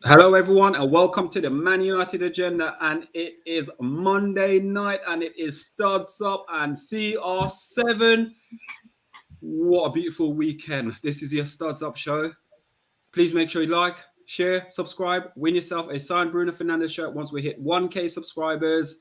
Hello, everyone, and welcome to the Man United Agenda. And it is Monday night, and it is Studs Up and CR7. What a beautiful weekend! This is your Studs Up show. Please make sure you like, share, subscribe, win yourself a signed Bruno Fernandes shirt once we hit 1K subscribers.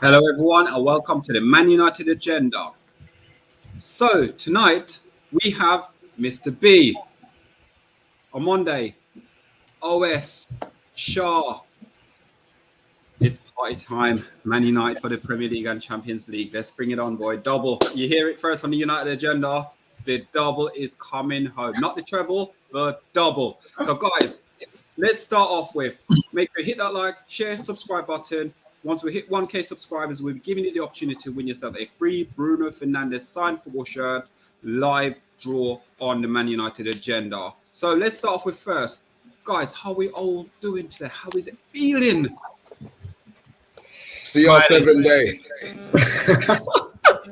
Hello, everyone, and welcome to the Man United Agenda. So, tonight we have Mr. B. On Monday, OS, Shaw. It's party time. Man United for the Premier League and Champions League. Let's bring it on, boy. Double. You hear it first on the United Agenda. The double is coming home. Not the treble, but double. So, guys, let's start off with, make sure you hit that like, share, subscribe button. Once we hit 1K subscribers, we're giving you the opportunity to win yourself a free Bruno Fernandes signed football shirt live draw on the Man United Agenda. So let's start off with first. Guys, how are we all doing today? How is it feeling? CR7 day.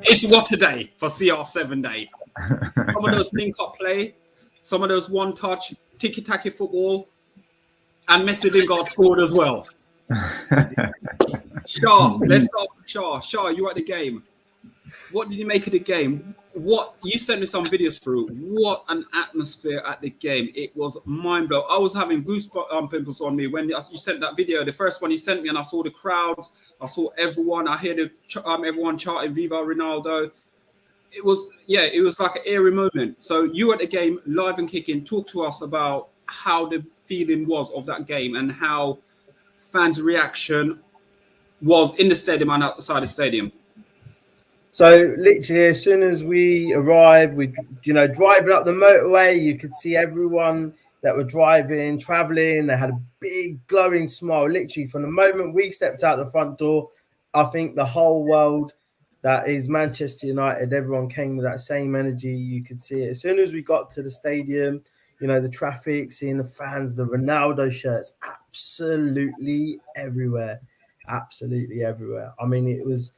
It's what a day for CR7 day. Some of those link-up play, some of those one-touch, tiki-taki football, and Messi Lingard scored as well. Shah, let's start with Shah. Shah, you were at the game. What did you make of the game? What you sent me some videos through. What an atmosphere at the game! It was mind blowing. I was having goosebump pimples on me when you sent that video. The first one you sent me, and I saw the crowds. I saw everyone. I heard everyone chanting "Viva Ronaldo." It was like an eerie moment. So you were at the game, live and kicking. Talk to us about how the feeling was of that game and how fans' reaction was in the stadium and outside the stadium. So literally, as soon as we arrived, driving up the motorway, you could see everyone that were driving, traveling. They had a big glowing smile. Literally, from the moment we stepped out the front door, I think the whole world that is Manchester United, everyone came with that same energy. You could see it as soon as we got to the stadium. The traffic, seeing the fans, the Ronaldo shirts, absolutely everywhere. Absolutely everywhere. I mean, it was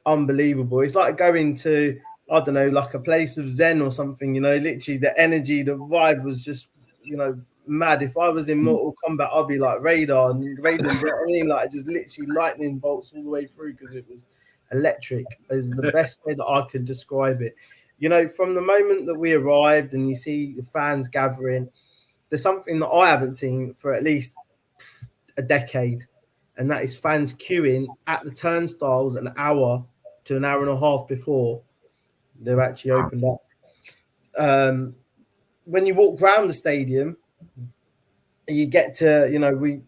unbelievable. It's like going to, I don't know, like a place of Zen or something, literally the energy, the vibe was just, mad. If I was in Mortal Kombat, I'd be like Radar and Raiden, you know what I mean? Like just literally lightning bolts all the way through because it was electric is the best way that I could describe it. From the moment that we arrived and you see the fans gathering, there's something that I haven't seen for at least a decade, and that is fans queuing at the turnstiles an hour to an hour and a half before they're actually opened up. When you walk around the stadium, you get to,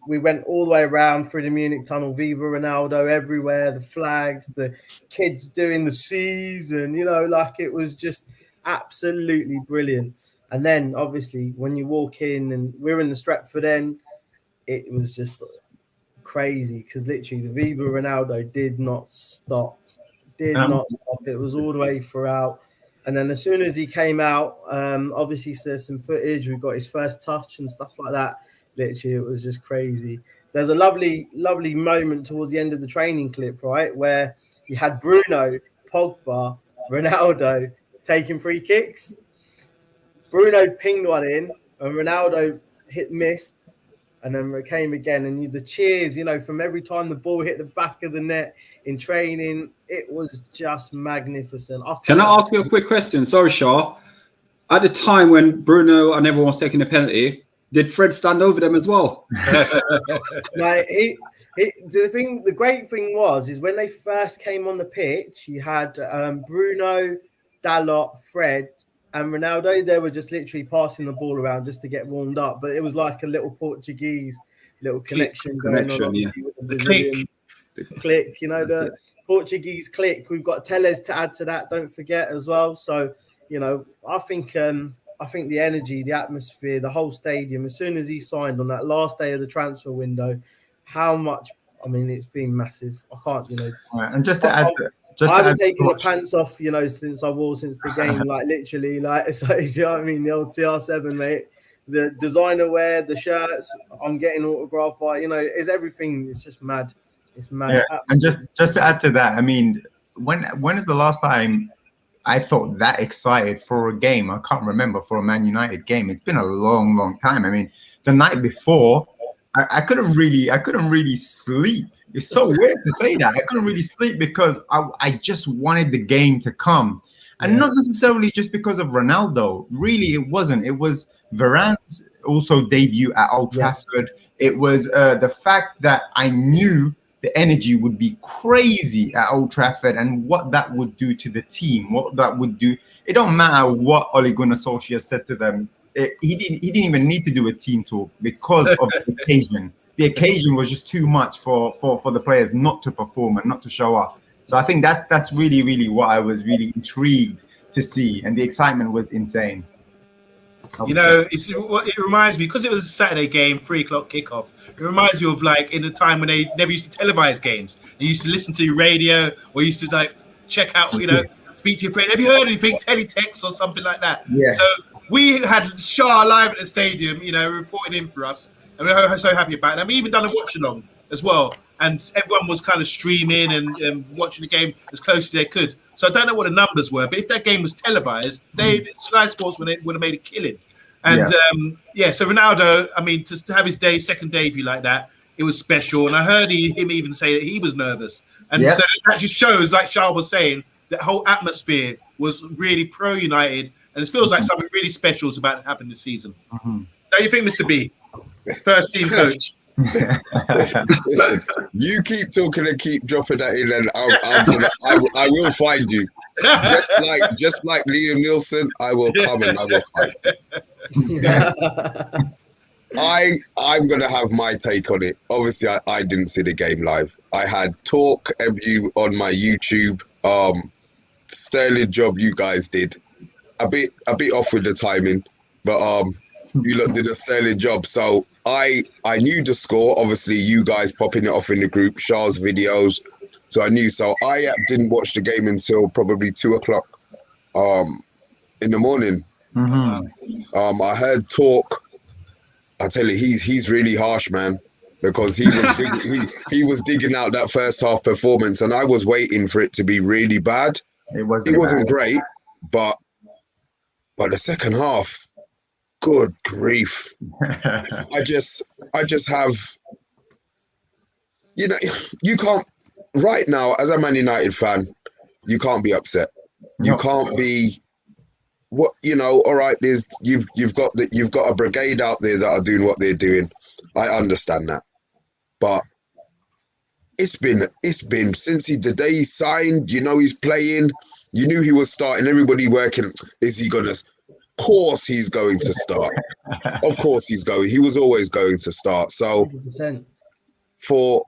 we went all the way around through the Munich tunnel, Viva Ronaldo everywhere, the flags, the kids doing the season, like it was just absolutely brilliant. And then obviously when you walk in, and we're in the Stretford end, it was just crazy because literally the Viva Ronaldo did not stop. It was all the way throughout. And then as soon as he came out, obviously there's some footage. We got his first touch and stuff like that. Literally, it was just crazy. There's a lovely, lovely moment towards the end of the training clip, right, where you had Bruno, Pogba, Ronaldo taking free kicks. Bruno pinged one in, and Ronaldo missed, and then it came again. And the cheers, from every time the ball hit the back of the net in training, it was just magnificent. Can I ask you a quick question? Sorry, Shah. At the time when Bruno and everyone was taking the penalty, Did Fred stand over them as well? Like the great thing is when they first came on the pitch, you had Bruno, Dalot, Fred, and Ronaldo. They were just literally passing the ball around just to get warmed up. But it was like a little Portuguese connection going on, obviously, with the Brazilian click. You know, the Portuguese click. We've got Teles to add to that. Don't forget as well. So, you know, I think the energy, the atmosphere, the whole stadium, as soon as he signed on that last day of the transfer window, how much, I mean, it's been massive. I can't, you know. Right, and just to add, I haven't taken the pants off, you know, since the game, like literally, like, it's like, you know what I mean? The old CR7, mate. The designer wear, the shirts, I'm getting autographed by, you know, it's everything. It's just mad. It's mad. Yeah. And just to add to that, I mean, when is the last time I felt that excited for a game? I can't remember, for a Man United game. It's been a long, long time. I mean, the night before, I couldn't really sleep. It's so weird to say that. I couldn't really sleep because I just wanted the game to come. And not necessarily just because of Ronaldo. Really, it wasn't. It was Varane's also debut at Old Trafford. It was the fact that I knew the energy would be crazy at Old Trafford and what that would do to the team, what that would do. It don't matter what Ole Gunnar Solskjaer said to them. He didn't even need to do a team talk because of the occasion. The occasion was just too much for the players not to perform and not to show up. So I think that's really, really what I was really intrigued to see, and the excitement was insane. You know, it reminds me, because it was a Saturday game, 3:00 kickoff. It reminds you of like in the time when they never used to televise games. They used to listen to your radio, or used to like check out, you know, speak to your friend. Have you heard anything? Teletext or something like that. Yeah. So we had Shah live at the stadium, you know, reporting in for us, and we were so happy about it. And we even done a watch along as well, and everyone was kind of streaming and watching the game as close as they could. So I don't know what the numbers were, but if that game was televised, Sky Sports would have made a killing. And so Ronaldo, I mean, to have his second debut like that, it was special. And I heard him even say that he was nervous. And so it actually shows, like Charles was saying, that whole atmosphere was really pro-United. And it feels like something really special is about to happen this season. How do you think, Mr. B? First team coach. Listen, you keep talking and keep dropping that in, and I will find you. Just like Liam Nielsen, I will come and I will find you. I'm gonna have my take on it. Obviously, I didn't see the game live. I had talk of you on my YouTube. Sterling job you guys did. A bit off with the timing, but you lot did a sterling job. So I knew the score. Obviously, you guys popping it off in the group, Shah's videos. So I knew. So I didn't watch the game until probably 2:00 in the morning. I heard talk. I tell you, he's really harsh, man, because he was digging out that first half performance, and I was waiting for it to be really bad. It wasn't great, but the second half, good grief. I just have, you know, you can't right now as a Man United fan, you can't be upset. You can't be what, you know, all right, you've got a brigade out there that are doing what they're doing. I understand that. But it's been since the day he signed, you know, he's playing, you knew he was starting, everybody working. Is he gonna? Of course he's going to start. Of course he's going. He was always going to start. So 100%. for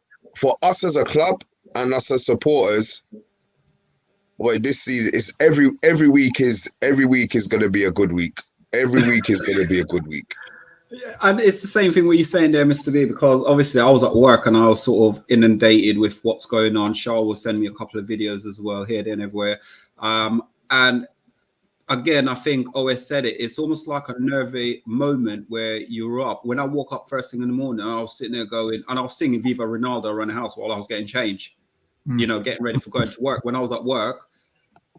us as a club and us as supporters, boy, this season is every week is going to be a good week. Every week is going to be a good week. And it's the same thing what you're saying there, Mr. B, because obviously I was at work and I was sort of inundated with what's going on. Shah will send me a couple of videos as well, here, there, and everywhere. And again, I think OS said it. It's almost like a nervy moment where you're up. When I woke up first thing in the morning, I was sitting there going, and I was singing Viva Ronaldo around the house while I was getting changed, you know, getting ready for going to work. When I was at work,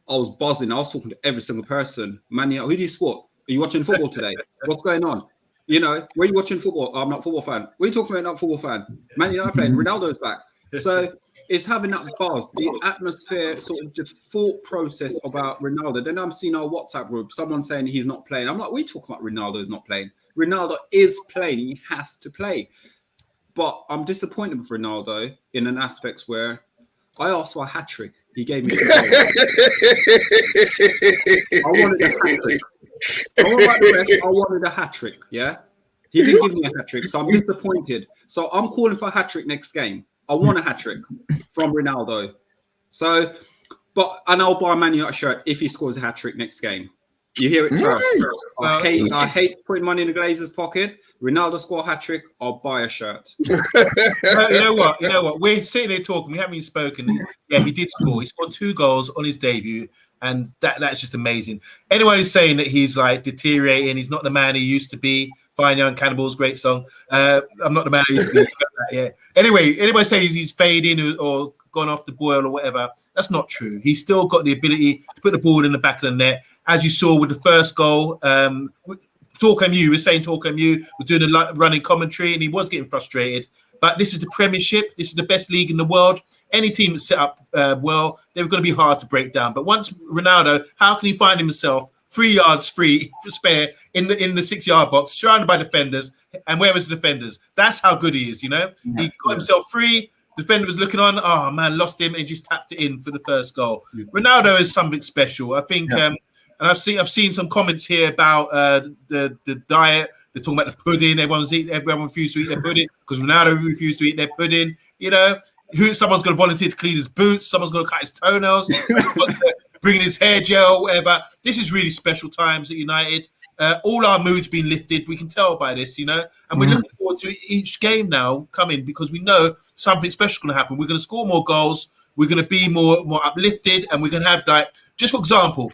I was buzzing. I was talking to every single person. Man, who do you support? Are you watching football today? What's going on? You know, where are you watching football? Oh, I'm not a football fan. What are you talking about? Not a football fan. Man United playing. Ronaldo's back. So it's having that buzz, the atmosphere, sort of the thought process about Ronaldo. Then I'm seeing our WhatsApp group, someone saying he's not playing. I'm like, what are you talking about? Ronaldo's not playing. Ronaldo is playing. He has to play. But I'm disappointed with Ronaldo in an aspect where I asked for a hat trick. He gave me 2 goals. I wanted a hat trick. I wanted a hat trick. Yeah, he didn't give me a hat trick, so I'm disappointed. So I'm calling for a hat trick next game. I want a hat trick from Ronaldo. So, and I'll buy a Man United shirt if he scores a hat trick next game. You hear it first. I hate putting money in the Glazers' pocket. Ronaldo score a hat trick, I'll buy a shirt. You know what? We're sitting here talking. We haven't even spoken. Yeah, he did score. He scored 2 goals on his debut, and that's just amazing. Anyone who's saying that he's like deteriorating, he's not the man he used to be. Fine Young Cannibals, great song. I'm not the man he used to be. Yeah. Anyway, anybody saying he's fading or gone off the boil or whatever, that's not true. He's still got the ability to put the ball in the back of the net, as you saw with the first goal. Talk MU, we're saying Talk MU was doing a running commentary, and he was getting frustrated. But this is the Premiership. This is the best league in the world. Any team that's set up well, they're going to be hard to break down. But once Ronaldo, how can he find himself 3 yards free for spare in the 6-yard box, surrounded by defenders? And where was the defenders? That's how good he is. You know, he got himself free. Defender was looking on. Oh man, lost him and just tapped it in for the first goal. Ronaldo is something special. I think. And I've seen some comments here about the diet. They're talking about the pudding. Everyone refused to eat their pudding because Ronaldo refused to eat their pudding. You know, someone's going to volunteer to clean his boots. Someone's going to cut his toenails. Bringing his hair gel, whatever. This is really special times at United. All our moods been lifted. We can tell by this, you know. And we're looking forward to each game now coming because we know something special is going to happen. We're going to score more goals. We're going to be more uplifted, and we're going to have just for example.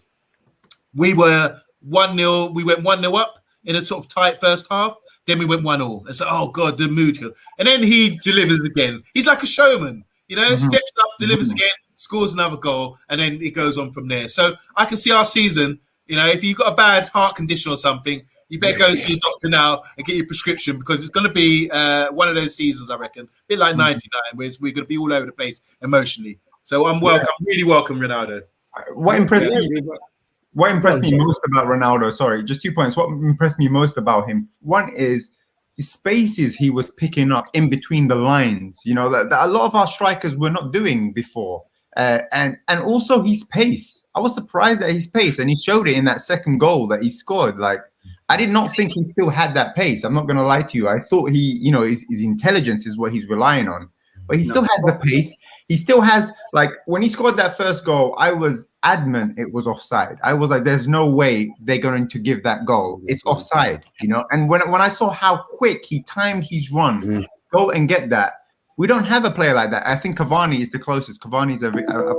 We were 1-0. We went 1-0 up in a sort of tight first half. Then we went 1-1. It's like, oh God, the mood. And then he delivers again. He's like a showman, you know, steps up, delivers again, scores another goal, and then it goes on from there. So I can see our season, you know, if you've got a bad heart condition or something, you better go to your doctor now and get your prescription because it's going to be one of those seasons, I reckon. A bit like 99, where we're going to be all over the place emotionally. So I'm really welcome, Ronaldo. What impressed me most about Ronaldo, sorry, just 2 points. What impressed me most about him, one is the spaces he was picking up in between the lines, you know, that a lot of our strikers were not doing before. And also his pace. I was surprised at his pace, and he showed it in that second goal that he scored. Like, I did not think he still had that pace. I'm not going to lie to you. I thought his intelligence is what he's relying on. But he still has the pace. He still has, like, when he scored that first goal, I was adamant it was offside. I was like, there's no way they're going to give that goal. It's offside, you know? And when I saw how quick he timed his run, go and get that, we don't have a player like that. I think Cavani is the closest. Cavani's a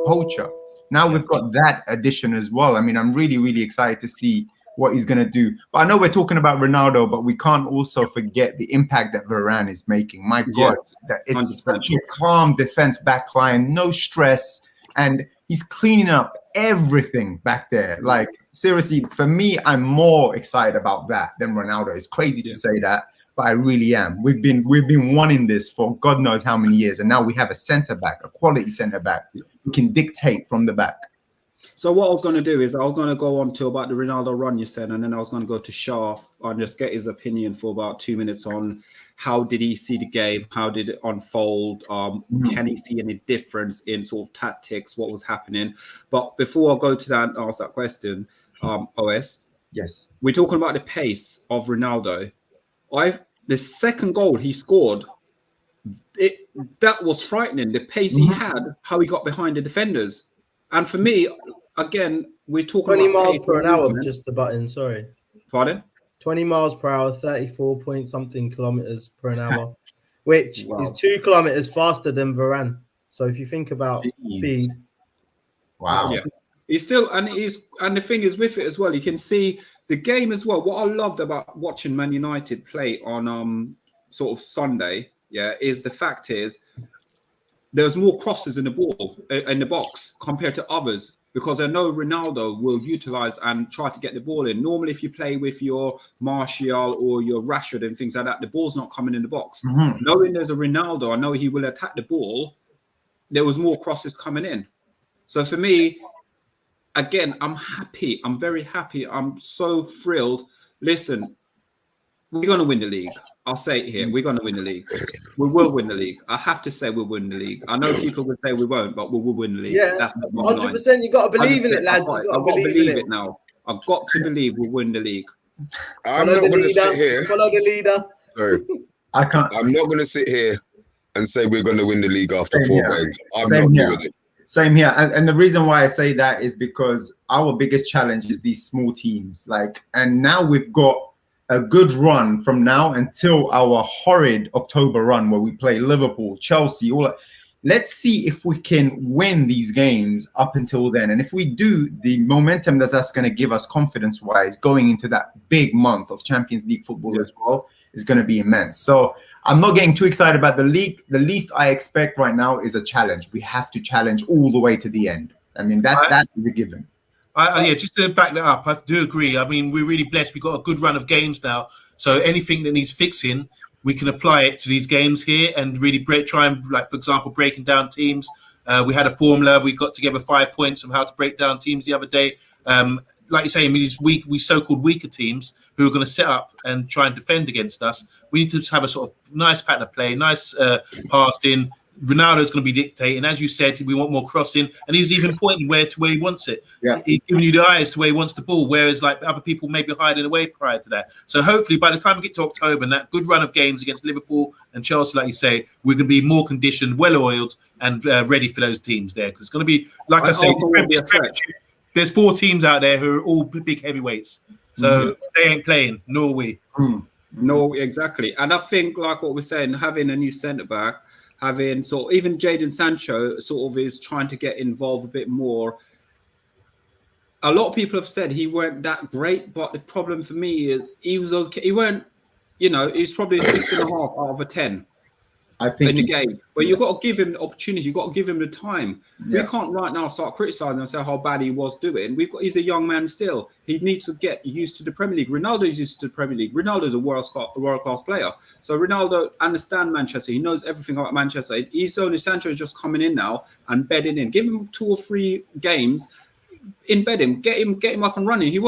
poacher. Now we've got that addition as well. I mean, I'm really, really excited to see what he's going to do. But I know we're talking about Ronaldo, but we can't also forget the impact that Varane is making. My God, it's 100%. Such a calm defense back line, no stress, and he's cleaning up everything back there. Like, seriously, for me, I'm more excited about that than Ronaldo. It's crazy to say that, but I really am. We've been wanting this for God knows how many years, and now we have a centre-back, a quality centre-back who can dictate from the back. So what I was going to do is I was going to go on to about the Ronaldo run you said, and then I was going to go to Shah and just get his opinion for about 2 minutes on how did he see the game, how did it unfold, can he see any difference in sort of tactics, what was happening. But before I go to that and ask that question, OS, yes, we're talking about the pace of Ronaldo. The second goal he scored, that was frightening. The pace he had, how he got behind the defenders. And for me, again, we're talking 20 about miles per hour, just the button, sorry. Pardon? 20 miles per hour, 34 point something kilometers per an hour, which is 2 kilometers faster than Varane. So if you think about speed. Wow. Yeah. He's still, and the thing is with it as well, you can see the game as well. What I loved about watching Man United play on sort of Sunday, is the fact is there's more crosses in the ball in the box compared to others, because I know Ronaldo will utilize and try to get the ball in. Normally, if you play with your Martial or your Rashford and things like that, the ball's not coming in the box. Knowing there's a Ronaldo, I know he will attack the ball. There was more crosses coming in. So for me, again, I'm happy. I'm very happy. I'm so thrilled. Listen, we're going to win the league. I'll say it here. We're going to win the league. We will win the league. I have to say we'll win the league. I know people would say we won't, but we will win the league. Yeah, that's the bottom line. 100%. You got to believe in it, lads. I've You got got to to believe it now. I've got to believe we'll win the league. I'm not going to sit here. Follow the leader. Sorry. I'm not going to sit here and say we're going to win the league after 4 games. I'm not doing it. Same here. And the reason why I say that is because our biggest challenge is these small teams. And now we've got a good run from now until our horrid October run where we play Liverpool, Chelsea, all that. Let's see if we can win these games up until then. And if we do, the momentum that's going to give us confidence-wise going into that big month of Champions League football as well is going to be immense. So I'm not getting too excited about the league. The least I expect right now is a challenge. We have to challenge all the way to the end. I mean, that is a given. Yeah, just to back that up, I do agree. I mean, we're really blessed. We've got a good run of games now. So anything that needs fixing, we can apply it to these games here and really try and, like, for example, breaking down teams. We had a formula. We got together 5 points of how to break down teams the other day. Like you say, these we so-called weaker teams who are going to set up and try and defend against us. We need to just have a sort of nice pattern of play, nice passing. Ronaldo's going to be dictating. As you said, we want more crossing. And he's even pointing where he wants it. Yeah. He's giving you the eyes to where he wants the ball, whereas like other people may be hiding away prior to that. So hopefully by the time we get to October and that good run of games against Liverpool and Chelsea, like you say, we're going to be more conditioned, well-oiled and ready for those teams there. Because it's going to be, like I say, there's 4 teams out there who are all big heavyweights. So they ain't playing, nor we. No, exactly. And I think, like what we're saying, having a new centre-back, having even Jadon Sancho sort of is trying to get involved a bit more. A lot of people have said he weren't that great, but the problem for me is he was okay. He weren't, he was probably a 6.5 out of a 10. I think in the game, but you've got to give him the opportunity. You've got to give him the time. Yeah. We can't right now start criticizing and say how bad he was doing. He's a young man still. He needs to get used to the Premier League. Ronaldo is used to the Premier League. Ronaldo is a world class player. So Ronaldo understands Manchester. He knows everything about Manchester. He's only Sancho is just coming in now and bedding in. Give him 2 or 3 games. Embed him. Get him up and running. He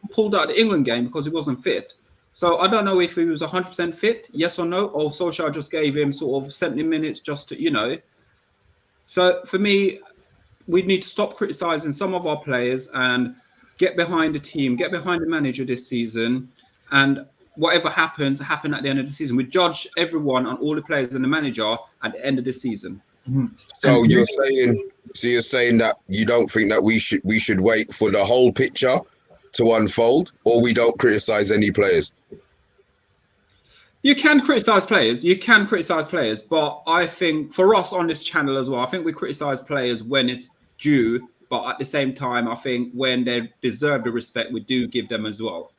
pulled out the England game because he wasn't fit. So I don't know if he was 100% fit, yes or no, or Solskjaer just gave him sort of 70 minutes just to, So for me, we need to stop criticising some of our players and get behind the team, get behind the manager this season, and whatever happen at the end of the season. We judge everyone on all the players and the manager at the end of the season. So you're saying that you don't think that we should wait for the whole picture to unfold, or we don't criticize any players? You can criticize players, but I think for us on this channel as well, I think we criticize players when it's due, but at the same time, I think when they deserve the respect, we do give them as well.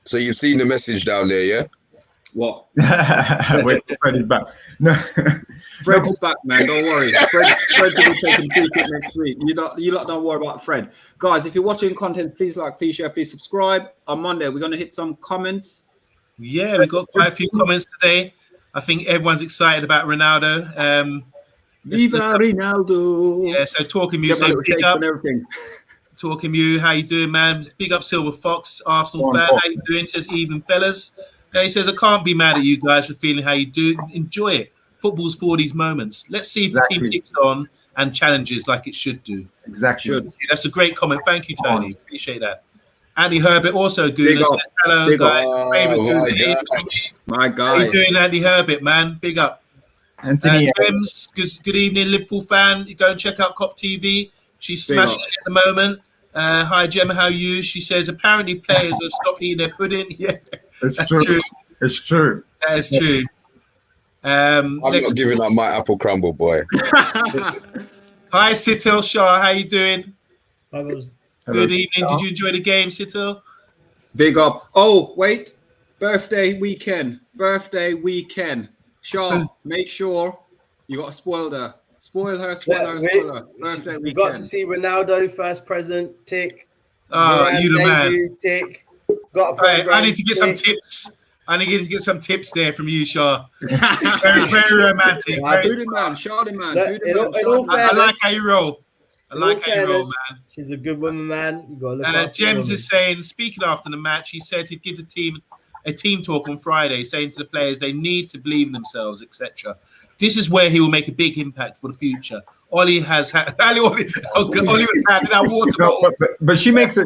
So you've seen the message down there, yeah? What? Wait, Fred is back. No. Fred's back, man. Don't worry. Fred's will be taking ticket next week. You lot don't worry about Fred. Guys, if you're watching content, please like, please share, please subscribe. On Monday, we're going to hit some comments. Yeah, we got quite a few comments today. I think everyone's excited about Ronaldo. Viva Ronaldo. Yeah, so Talking Mew saying big up. Talking Mew, how you doing, man? Big up Silver Fox, Arsenal fan. How you doing? Says Even Fellas. He says, I can't be mad at you guys for feeling how you do. Enjoy it. Football's for these moments. Let's see if the team kicks on and challenges like it should do. Exactly. Yeah, that's a great comment. Thank you, Tony. Appreciate that. Andy Herbert also good. Hello, guys. My guy. How you doing, Andy Herbert, man? Big up. Anthony. James, good evening, Liverpool fan. You go and check out Cop TV. She's smashing it at the moment. Hi, Gemma, how are you? She says, apparently players have stopped eating their pudding. Yeah, it's true. It's true. That is true. I'm not giving up my apple crumble, boy. Hi, Sitil Shah. How you doing? Good evening. Shah. Did you enjoy the game, Sitil? Big up. Oh, wait. Birthday weekend. Shah, make sure you got to spoil her. Spoil her. Birthday weekend. We got to see Ronaldo first present. Tick. You the man. Tick. Got I need to get some tips. I need to get some tips there from you, Shah. Very, very romantic. Do the man, Shah the man. I like how you roll. Man. She's a good woman, man. You got to look James is saying, speaking after the match, he said he'd give the team a team talk on Friday saying to the players they need to believe in themselves, etc. This is where he will make a big impact for the future. Ollie was having our water bottles. But she makes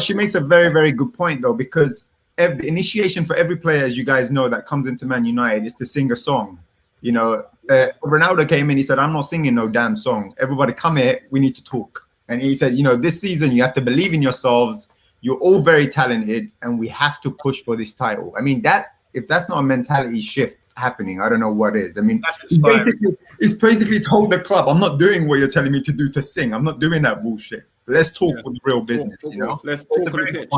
she makes a very, very good point though, because the initiation for every player, as you guys know, that comes into Man United is to sing a song. You know, Ronaldo came in, he said, I'm not singing no damn song. Everybody come here, we need to talk. And he said, you know, this season you have to believe in yourselves. You're all very talented and we have to push for this title. I mean, if that's not a mentality shift happening, I don't know what is. I mean, he's basically told the club, I'm not doing what you're telling me to do to sing. I'm not doing that bullshit. Let's talk with real business, you know? Let's talk on the pitch.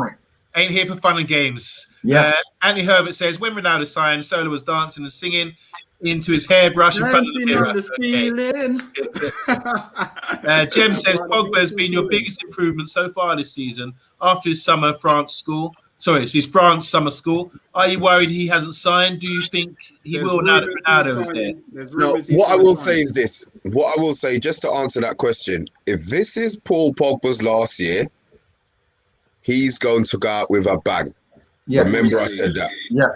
Ain't here for fun and games. Yeah. Anthony Herbert says, when Ronaldo signed, Sola was dancing and singing into his hairbrush in front of the mirror. Jem says, Pogba has been your biggest improvement so far this season after his France summer school. Are you worried he hasn't signed? Do you think he will now that Ronaldo is there? No, what I will say is this. What I will say, just to answer that question, if this is Paul Pogba's last year, he's going to go out with a bang. Yeah. Remember I said that. Yeah.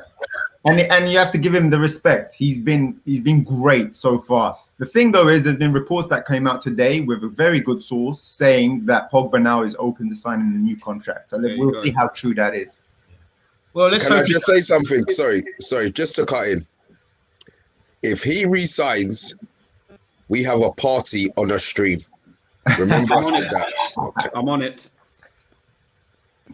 And you have to give him the respect. He's been great so far. The thing though is there's been reports that came out today with a very good source saying that Pogba now is open to signing a new contract. So we'll see how true that is. Well, let's Can I just say something? Sorry, just to cut in. If he resigns, we have a party on a stream. Remember I said that. Okay. I'm on it.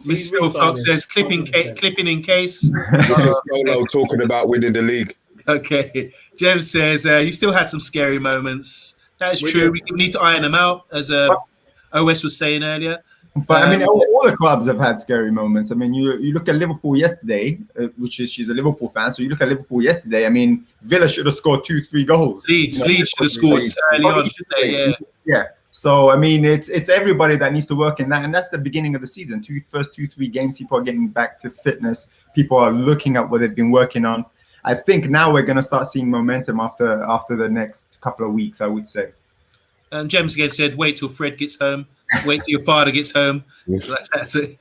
Mr. Fox says clipping in case. This is Solo talking about winning the league. Okay. Jem says he still had some scary moments. That is true. We need to iron them out, as OS was saying earlier. But I mean, all the clubs have had scary moments. I mean, you look at Liverpool yesterday, she's a Liverpool fan. So you look at Liverpool yesterday. I mean, Villa should have scored 2-3 goals. Leeds should have scored early on, shouldn't they? Yeah. So I mean, it's everybody that needs to work in that, and that's the beginning of the season. First 2-3 games, people are getting back to fitness. People are looking at what they've been working on. I think now we're going to start seeing momentum after the next couple of weeks, I would say. James again said, "Wait till Fred gets home. Wait till your father gets home." That's it.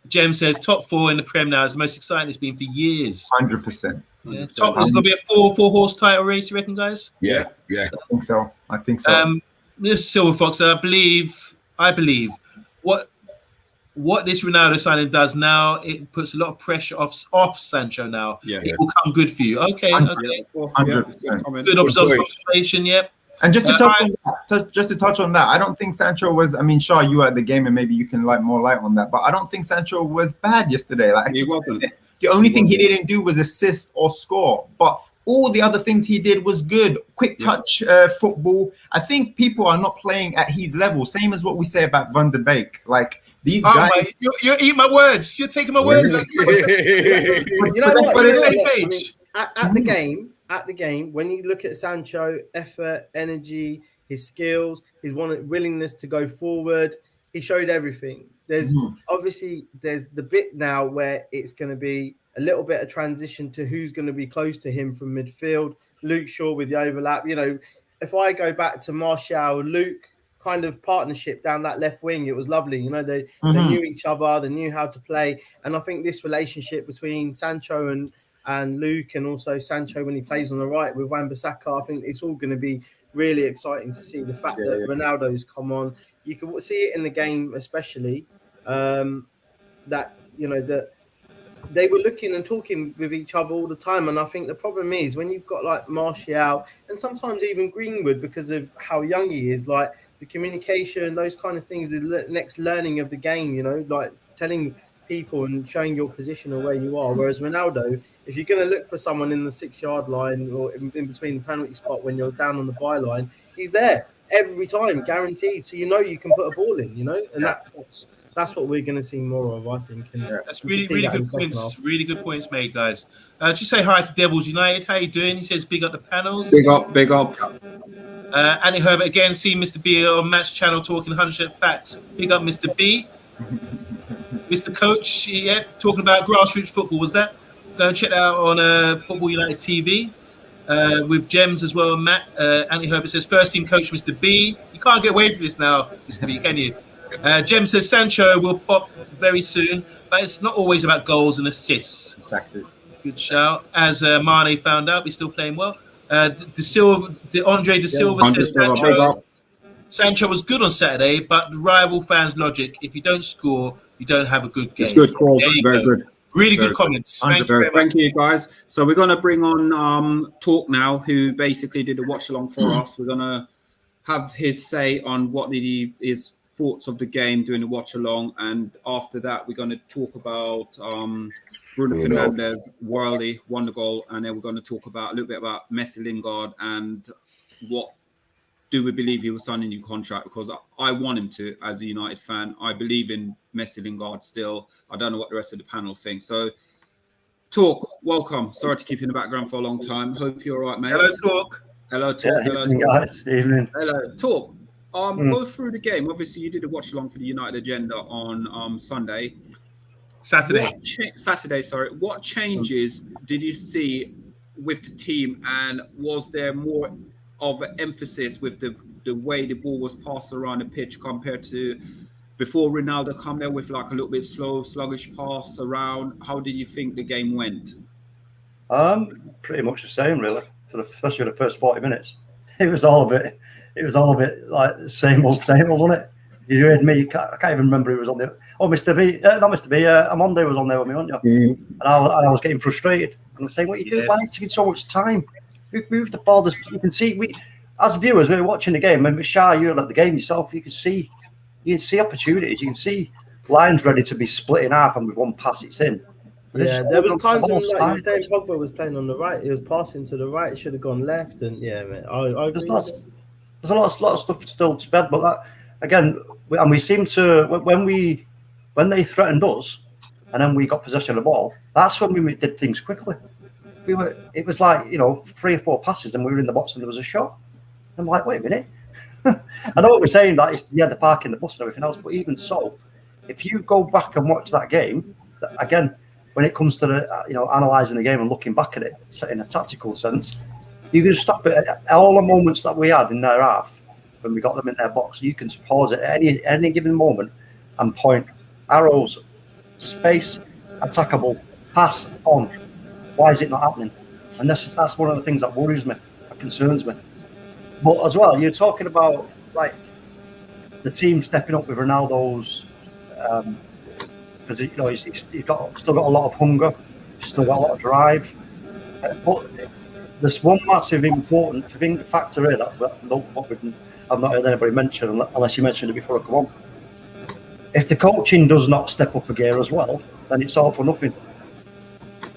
Jem says, "Top 4 in the Prem now is the most exciting it's been for years." 100%. Yeah. Top is going to be a four-horse title race, you reckon, guys? Yeah. I think so. This Silver Fox, I believe what this Ronaldo signing does now, it puts a lot of pressure off Sancho now. Yeah. It will come good for you. Okay. 100%. Good observation, yeah. And just to touch on that, I don't think Sancho was. I mean, Shah, you were at the game, and maybe you can light more light on that. But I don't think Sancho was bad yesterday. Like, he wasn't. The only thing he didn't do was assist or score, but all the other things he did was good. Quick touch football. I think people are not playing at his level. Same as what we say about Van de Beek. Like these guys. You're eating my words. You're taking my words. You know what? We're the same page. At the game, when you look at Sancho, effort, energy, his skills, his willingness to go forward, he showed everything. There's obviously the bit now where it's going to be a little bit of transition to who's going to be close to him from midfield. Luke Shaw with the overlap. You know, if I go back to Martial, Luke kind of partnership down that left wing, it was lovely. You know, they knew each other, they knew how to play. And I think this relationship between Sancho and Luke, and also Sancho when he plays on the right with Wan-Bissaka, I think it's all going to be really exciting to see. The fact that Ronaldo's come on. You can see it in the game, especially that, you know, that they were looking and talking with each other all the time. And I think the problem is when you've got like Martial and sometimes even Greenwood, because of how young he is, like the communication, those kind of things, the next learning of the game, you know, like telling people and showing your position or where you are. Whereas Ronaldo, if you're going to look for someone in the 6-yard line or in between the penalty spot when you're down on the byline, he's there every time, guaranteed. So you know you can put a ball in, you know, and that's what we're going to see more of, I think. And that's really good points. Really good points made, guys. Just say hi to Devils United. How you doing? He says, big up the panels. Big up. Andy Herbert again. See Mr. B on Match Channel talking 100% facts. Big up Mr. B. Mr. Coach, talking about grassroots football. Was that? Go and check that out on Football United TV with Gems as well. Matt. Andy Herbert says, first team coach Mr. B. You can't get away from this now, Mr. B, can you? Jem says Sancho will pop very soon, but it's not always about goals and assists. Exactly. Good shout. As Mane found out, he's still playing well. Andre De Silva says Big up. Sancho was good on Saturday, but the rival fans' logic: if you don't score, you don't have a good game. It's good call. There you Very go. good. Really Very good comments. good. Thank you very much. Thank you, guys. So we're going to bring on Talk now, who basically did a watch along for us. We're going to have his say on what his thoughts of the game during the watch along, and after that, we're going to talk about Bruno Fernandes, Worley won the goal, and then we're going to talk about a little bit about Messi, Lingard, and what do we believe he will sign a new contract, because I want him to as a United fan. I believe in Messi, Lingard still. I don't know what the rest of the panel thinks. So, Talk, welcome. Sorry to keep you in the background for a long time. Hope you're all right, mate. Hello, Talk. Hello, Talk. Yeah, Hello, evening, Talk. guys. Evening. Hello, Talk. Go through the game. Obviously, you did a watch along for the United agenda on Sunday. Saturday. Sorry. What changes did you see with the team, and was there more of an emphasis with the way the ball was passed around the pitch compared to before Ronaldo come there with like a little bit slow, sluggish pass around? How did you think the game went? Pretty much the same, really. Especially for the first 40 minutes, it was all a bit like the same old, wasn't it? You heard me. I can't even remember who was on there. Oh, Mr. B, not Mr. B. Amonde was on there with me, wasn't you? And I was getting frustrated. And I'm saying, "What are you doing? Why are you taking so much time? Move the ball." You can see, as viewers, we were watching the game. And Shah, you're at the game yourself. You can see opportunities. You can see lines ready to be split in half, and with one pass, it's in. Yeah, there was times when, like you were saying, Pogba was playing on the right. He was passing to the right. It should have gone left. And yeah, man, I agree. There's a lot of stuff still to bed, but that again, we seem to when they threatened us, and then we got possession of the ball. That's when we did things quickly. It was like 3 or 4 passes, and we were in the box, and there was a shot. I'm like, wait a minute. I know what we're saying, that it's the parking the bus and everything else, but even so, if you go back and watch that game again, when it comes to the analysing the game and looking back at it in a tactical sense, you can stop it at all the moments that we had in their half when we got them in their box. You can pause it at any given moment and point arrows, space, attackable, pass on. Why is it not happening? And that's one of the things that worries me, that concerns me. But as well, you're talking about like the team stepping up with Ronaldo's, because he's still got a lot of hunger, he's still got a lot of drive. But there's one massive important factor here that I've not heard anybody mention, unless you mentioned it before I come on. If the coaching does not step up a gear as well, then it's all for nothing.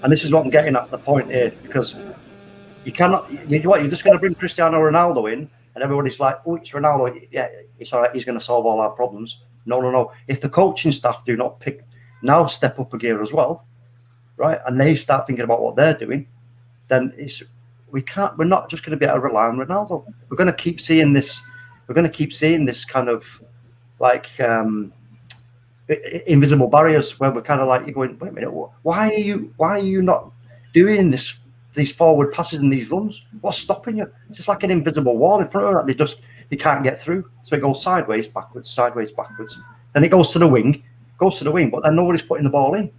And this is what I'm getting at the point here, because you cannot. You're just going to bring Cristiano Ronaldo in, and everybody's like, "Oh, it's Ronaldo. Yeah, it's all right. He's going to solve all our problems." No. If the coaching staff do not step up a gear as well, right, and they start thinking about what they're doing, then we're not just going to be able to rely on Ronaldo. We're going to keep seeing this. We're going to keep seeing this kind of like invisible barriers where we're kind of like, you're going, wait a minute, why are you not doing these forward passes and these runs? What's stopping you? It's just like an invisible wall in front of them that they can't get through. So it goes sideways, backwards. Then it goes to the wing, but then nobody's putting the ball in.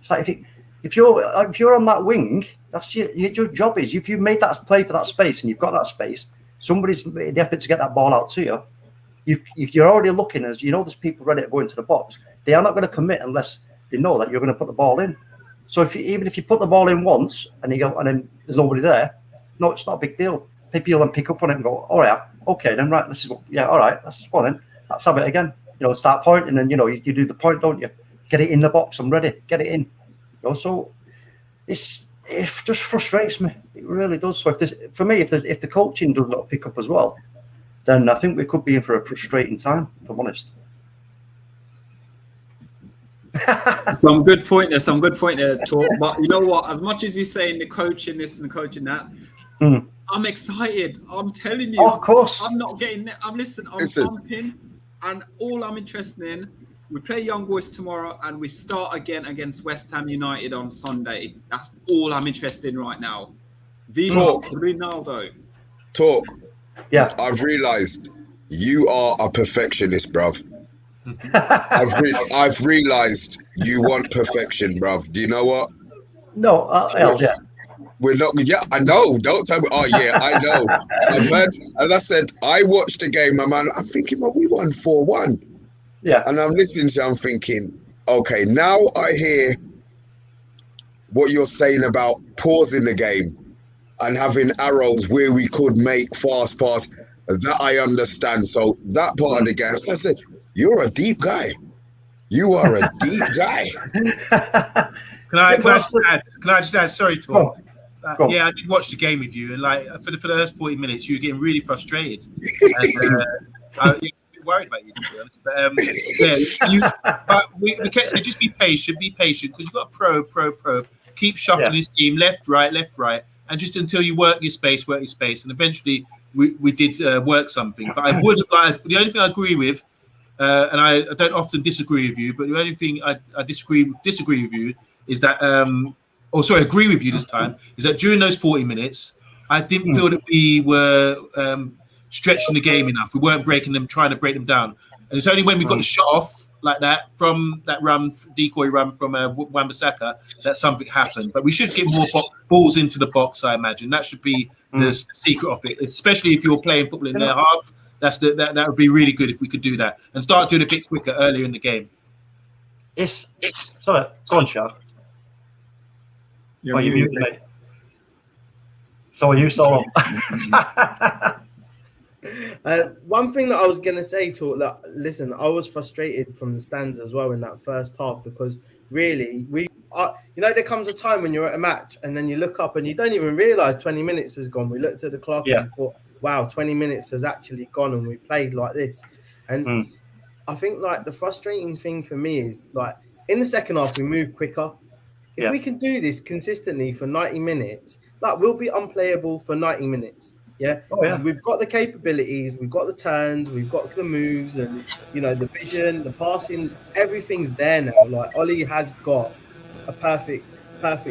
It's like if you're on that wing, that's your job is, if you've made that play for that space and you've got that space, somebody's made the effort to get that ball out to you. If you're already looking, as there's people ready to go into the box, they are not going to commit unless they know that you're going to put the ball in. So even if you put the ball in once and then there's nobody there, no, it's not a big deal. People will then pick up on it and go, all right, okay, then right, all right, that's fine then. Let's have it again. Start pointing, and you do the point, don't you? Get it in the box. I'm ready. Get it in. So it just frustrates me. It really does. So if the coaching does not pick up as well, then I think we could be in for a frustrating time, if I'm honest. Some good point there, Talk. But you know what? As much as you're saying the coaching this and the coaching that, I'm excited. I'm telling you. Oh, of course. I'm not getting it. I'm pumping. And all I'm interested in, we play Young Boys tomorrow and we start again against West Ham United on Sunday. That's all I'm interested in right now. Viva Ronaldo. Talk. Yeah. I've realised you are a perfectionist, bruv. I've realised you want perfection, bruv. Do you know what? No, yeah. We're not. Yeah, I know. Don't tell me. Oh yeah, I know. I've heard. As I said, I watched the game, my man. I'm thinking, well, we won 4-1. Yeah. And I'm listening to you, I'm thinking, okay, now I hear what you're saying about pausing the game and having arrows where we could make fast pass. That I understand. So that part of the game, as I said, you're a deep guy. You are a deep guy. Can I just add? Sorry, Tom. Go on. Yeah, I did watch the game with you, and like for the first 40 minutes, you were getting really frustrated. And, I was a bit worried about you, to be honest. But but we kept saying, just be patient, because you've got a pro. Keep shuffling this team left, right, and just until you work your space, and eventually we did work something. But I would the only thing I agree with, and I don't often disagree with you, but the only thing I disagree with you is that agree with you this time, is that during those 40 minutes, I didn't feel that we were stretching the game enough. We weren't trying to break them down. And it's only when we got the shot off like that from that decoy run from Wan-Bissaka that something happened. But we should get more balls into the box, I imagine. That should be the secret of it, especially if you're playing football in their half. That would be really good if we could do that and start doing a bit quicker earlier in the game. It's sorry, go on, Shah. You muted me. So are you solo? One thing that I was going to say listen, I was frustrated from the stands as well in that first half, because really there comes a time when you're at a match and then you look up and you don't even realize 20 minutes has gone. We looked at the clock and thought, wow, 20 minutes has actually gone and we played like this. And I think like the frustrating thing for me is like in the second half, we moved quicker. If we can do this consistently for 90 minutes, like we'll be unplayable for 90 minutes. Yeah. We've got the capabilities, we've got the turns, we've got the moves, and the vision, the passing, everything's there now. Like Ollie has got a perfect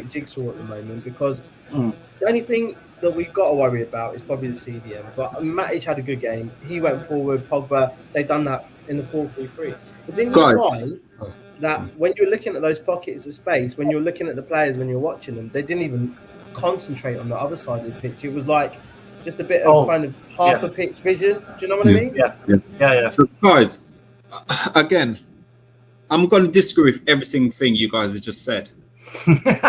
jigsaw at the moment, because the only thing that we've got to worry about is probably the CDM. But Matic had a good game. He went forward. Pogba, they've done that in the 4-3-3. But didn't you find that when you're looking at those pockets of space, when you're looking at the players, when you're watching them, they didn't even concentrate on the other side of the pitch. It was like just a bit of kind of half a pitch vision. Do you know what I mean? Yeah. So guys, again, I'm going to disagree with every single thing you guys have just said.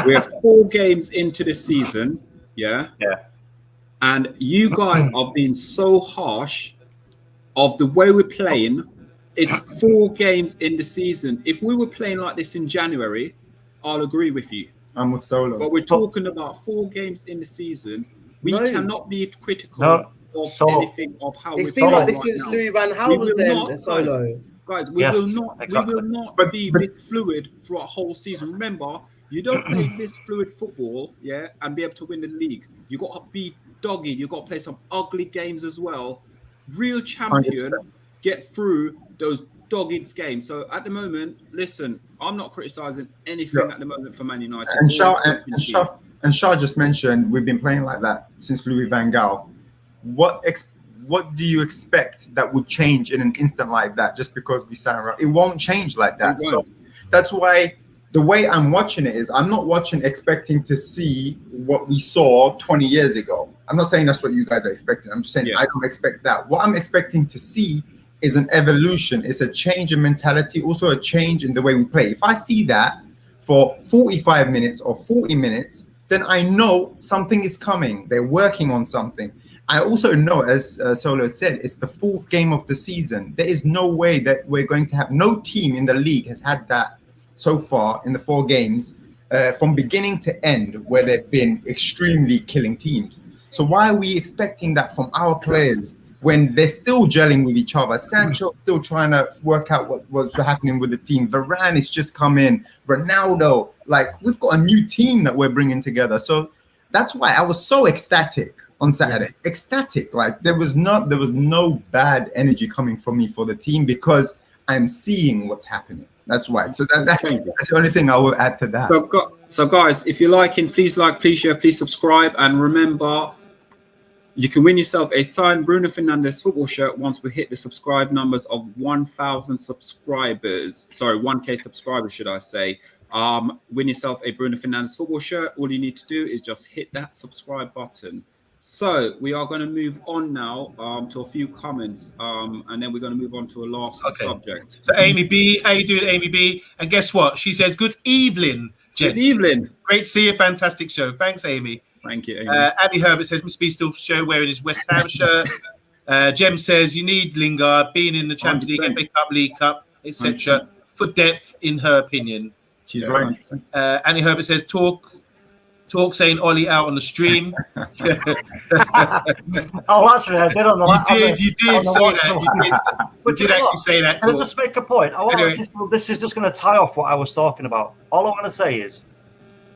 We have 4 games into the season, and you guys are being so harsh of the way we're playing. It's 4 games in the season. If we were playing like this in January, I'll agree with you. I'm with Solo. But we're talking about 4 games in the season. We cannot be critical of anything of how it's been like this since Louis van Gaal was there. Solo. Guys, we will not be this fluid throughout a whole season. Remember, you don't play this fluid football, and be able to win the league. You got to be doggy. You got to play some ugly games as well. Real champion 100%. Get through those dogged games. So at the moment, listen, I'm not criticizing anything at the moment for Man United. And Shah just mentioned we've been playing like that since Louis van Gaal. What do you expect that would change in an instant like that just because we signed around? It won't change like that. So that's why the way I'm watching it is I'm not watching expecting to see what we saw 20 years ago. I'm not saying that's what you guys are expecting. I'm just saying I don't expect that. What I'm expecting to see is an evolution. It's a change in mentality, also a change in the way we play. If I see that for 45 minutes or 40 minutes, then I know something is coming. They're working on something. I also know, as Solo said, it's the 4th game of the season. There is no way that we're going to have, no team in the league has had that so far in the 4 games from beginning to end, where they've been extremely killing teams. So why are we expecting that from our players when they're still gelling with each other? Sancho's still trying to work out what's happening with the team. Varane is just come in. Ronaldo, like we've got a new team that we're bringing together. So that's why I was so ecstatic on Saturday. Ecstatic, like there was no bad energy coming from me for the team because I'm seeing what's happening. That's why. So that's the only thing I will add to that. So guys, if you're liking, please like, please share, please subscribe, and remember, You can win yourself a signed Bruno Fernandes football shirt once we hit the subscribe numbers of 1,000 subscribers. Sorry, 1K subscribers, should I say. Win yourself a Bruno Fernandes football shirt. All you need to do is just hit that subscribe button. So we are going to move on now to a few comments, and then we're going to move on to a last subject. So Amy B, how you doing, Amy B? And guess what? She says, "Good evening, gents. Good evening. Great to see you. Fantastic show. Thanks, Amy." Thank you, Amy. Abby Herbert says, "Mr. B still show wearing his West Ham shirt." Jem says, "You need Lingard being in the Champions League, 100%. FA Cup, League Cup, etc. for depth, in her opinion." She's right. Annie Herbert says, "Talk saying Ollie out on the stream." Oh, actually, I did on the. You did say that. You did actually say that. Can I just make a point? This is just going to tie off what I was talking about. All I'm going to say is,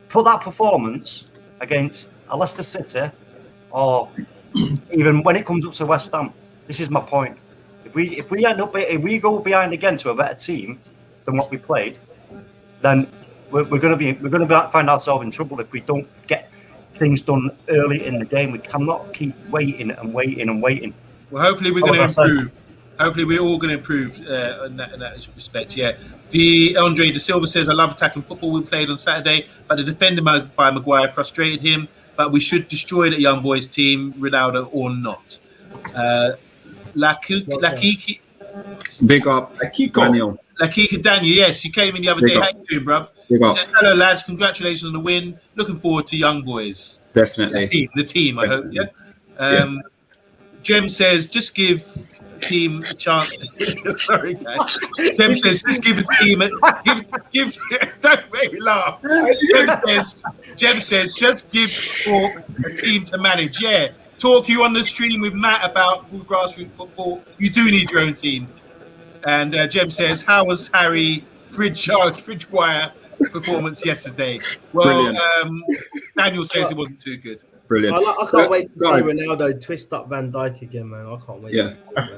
put that performance against a Leicester City, or even when it comes up to West Ham. This is my point. If we go behind again to a better team than what we played, then we're going to find ourselves in trouble if we don't get things done early in the game. We cannot keep waiting and waiting and waiting. Well, hopefully we're going to improve. Hopefully we're all going to improve in that respect. Yeah. Andre De Silva says, "I love attacking football we played on Saturday, but the defender by Maguire frustrated him. But we should destroy the young boys team, Ronaldo or not." Lakiki. Big up, Daniel. Lakika Daniel, yes, he came in the other day. How you doing, bruv? He says, "Hello, lads. Congratulations on the win. Looking forward to young boys." Definitely. The team, I hope, yeah? Jem says, "Just give team a chance." Sorry, guys. Jem says, "Just give the team give don't make me laugh." Jem says, "Just give Talk a team to manage." Yeah. Talk, you on the stream with Matt about grassroots football. You do need your own team. And Jem says, "How was Harry Fridgewire performance yesterday?" Well, Daniel says it wasn't too good. Brilliant. I can't wait to see Ronaldo twist up Van Dijk again, man. I can't wait. To see it,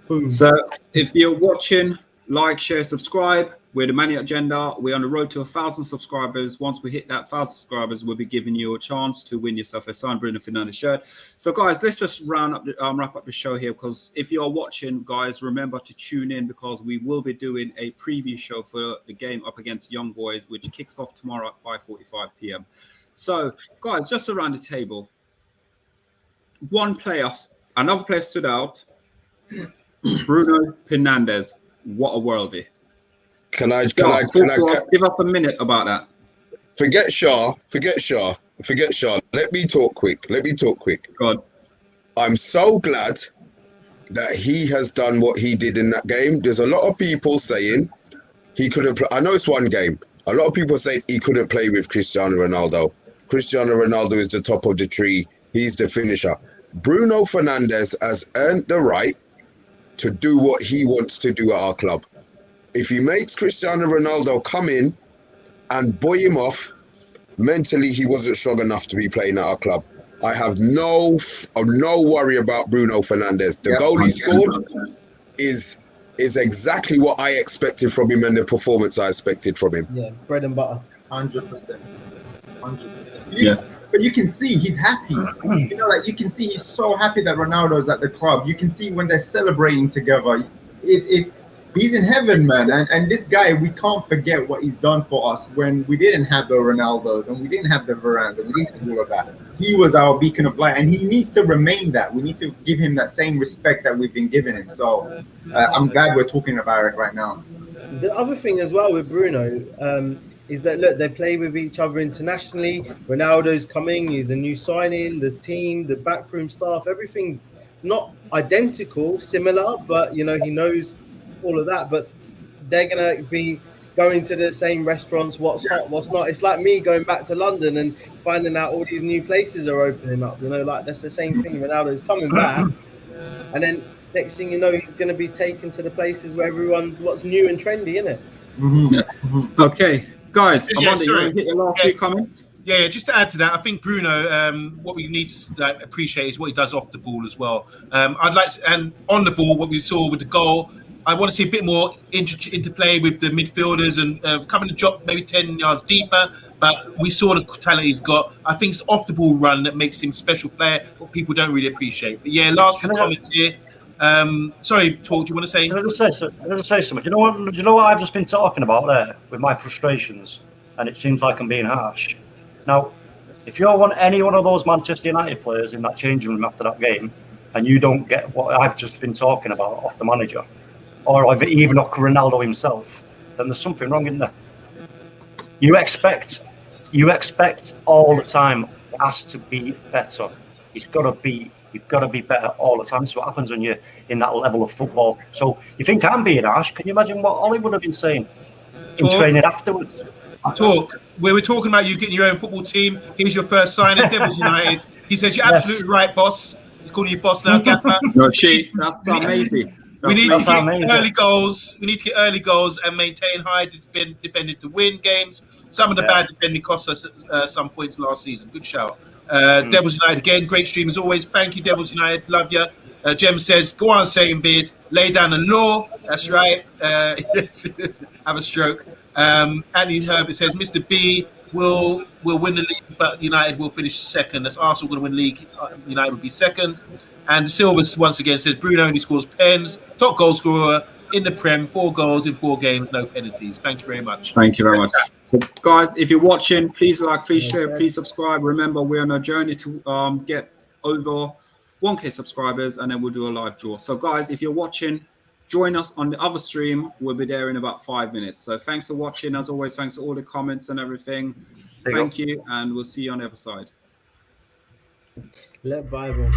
man. So if you're watching, like, share, subscribe. We're the Mania Agenda. We're on the road to 1,000 subscribers. Once we hit that 1,000 subscribers, we'll be giving you a chance to win yourself a signed Bruno Fernandes shirt. So, guys, let's just wrap up the show here, because if you're watching, guys, remember to tune in, because we will be doing a preview show for the game up against Young Boys, which kicks off tomorrow at 5:45 p.m. So, guys, just around the table, another player stood out. Bruno Fernandes. What a worldie. Can I give up a minute about that? Forget Shaw. Let me talk quick. God. I'm so glad that he has done what he did in that game. There's a lot of people saying he couldn't play. I know it's one game. A lot of people say he couldn't play with Cristiano Ronaldo. Cristiano Ronaldo is the top of the tree. He's the finisher. Bruno Fernandes has earned the right to do what he wants to do at our club. If he makes Cristiano Ronaldo come in and buoy him off, mentally he wasn't strong enough to be playing at our club. I have no worry about Bruno Fernandes. The goal he scored is exactly what I expected from him and the performance I expected from him. Yeah, bread and butter. 100%. Yeah. But you can see he's happy. You can see he's so happy that Ronaldo's at the club. You can see when they're celebrating together. He's in heaven, man. And this guy, we can't forget what he's done for us when we didn't have the Ronaldos and we didn't have the Varane and we didn't have all of that. He was our beacon of light, and he needs to remain that. We need to give him that same respect that we've been giving him. So I'm glad we're talking about it right now. The other thing as well with Bruno is that, look, they play with each other internationally. Ronaldo's coming. He's a new signing. The team, the backroom staff, everything's not identical, similar, but, he knows all of that. But they're going to be going to the same restaurants, what's hot, what's not. It's like me going back to London and finding out all these new places are opening up. That's the same thing. Ronaldo's coming back. And then next thing you know, he's going to be taken to the places where everyone's what's new and trendy, isn't it? Mm-hmm. Okay. Guys, you want to hit the last few comments? Yeah, just to add to that, I think Bruno, what we need to appreciate is what he does off the ball as well. And on the ball, what we saw with the goal, I want to see a bit more interplay with the midfielders and coming to drop maybe 10 yards deeper. But we saw the talent he's got. I think it's the off the ball run that makes him a special player, what people don't really appreciate. But yeah, last few comments here. Sorry, Talk, do you want to say? Can I just say something? Do you know what I've just been talking about there with my frustrations? And it seems like I'm being harsh. Now, if you want any one of those Manchester United players in that changing room after that game, and you don't get what I've just been talking about off the manager, or even off Ronaldo himself, then there's something wrong in there. You expect all the time. It has to be better. You've got to be better all the time. That's what happens when you're in that level of football. So you think I'm being harsh? Can you imagine what Ollie would have been saying in training afterwards? Talk. We were talking about you getting your own football team. Here's your first sign at Devils United. He says you're absolutely right, boss. He's calling you boss now, Gaffer. No, that's amazing. We need to get early goals. We need to get early goals and maintain high defending to win games. Some of the bad defending cost us some points last season. Good shout. Devils United again. Great stream as always. Thank you, Devils United. Love you. Jem says, go on, Satan Beard. Lay down the law. That's right. Have a stroke. Andy Herbert says, Mr. B will win the league, but United will finish second. That's Arsenal going to win the league. United will be second. And Silvers once again says, Bruno only scores pens. Top goal scorer in the Prem. 4 goals in 4 games. No penalties. Thank you very much. Thank you very much. So, guys, if you're watching, please like, please share, please subscribe. Remember, we're on a journey to get over 1K subscribers, and then we'll do a live draw. So, guys, if you're watching, join us on the other stream. We'll be there in about 5 minutes. So thanks for watching. As always, thanks for all the comments and everything. Thank you, and we'll see you on the other side. Let Bible.